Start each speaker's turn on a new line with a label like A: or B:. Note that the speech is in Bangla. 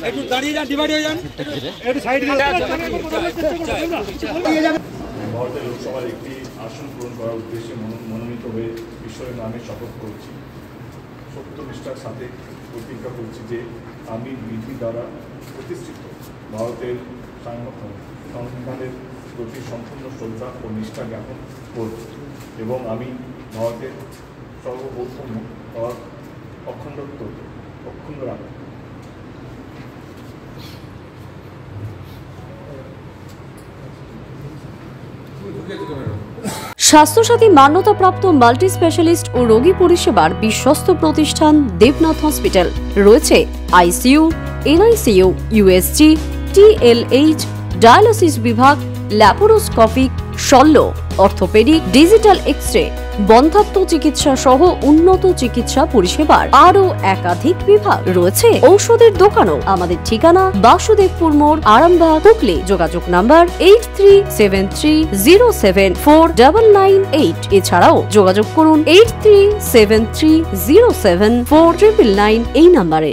A: একটু দাঁড়িয়ে যান, ডিভাইড হয়ে যান, একটু সাইড দিয়ে
B: ভারতের লোকসভার একটি আসন পূরণ করার উদ্দেশ্যে মনোনীত হয়ে ঈশ্বরের নামে শপথ করছি। সত্যনিষ্ঠার সাথে প্রতিজ্ঞা করছি যে আমি বিধি দ্বারা প্রতিষ্ঠিত ভারতের সংবিধানের প্রতি সম্পূর্ণ শ্রদ্ধা ও নিষ্ঠা জ্ঞাপন করব এবং আমি ভারতের সার্বভৌম হওয়ার অখণ্ডত্ব অক্ষুণ্ণ রাখব।
C: স্বাস্থ্যসাথী মান্যতাপ্রাপ্ত মাল্টি স্পেশালিস্ট ও রোগী পরিষেবার বিশ্বস্ত প্রতিষ্ঠান দেবনাথ হসপিটাল। রয়েছে ICU, NICU, USG, TLH, dialysis বিভাগ, ল্যাপারোস্কোপিক, শল্য, অর্থোপেডিক, ডিজিটাল এক্স-রে, বন্ধ্যাত্ব চিকিৎসা সহ উন্নত চিকিৎসা পরিষেবার আরও একাধিক বিভাগ রয়েছে। ঔষধের দোকানও। আমাদের ঠিকানা বাসুদেবপুর মোড়, আরামবাগ, হুগলি। যোগাযোগ নাম্বার 8373074998। এছাড়াও যোগাযোগ করুন 8373074999 এই নাম্বারে।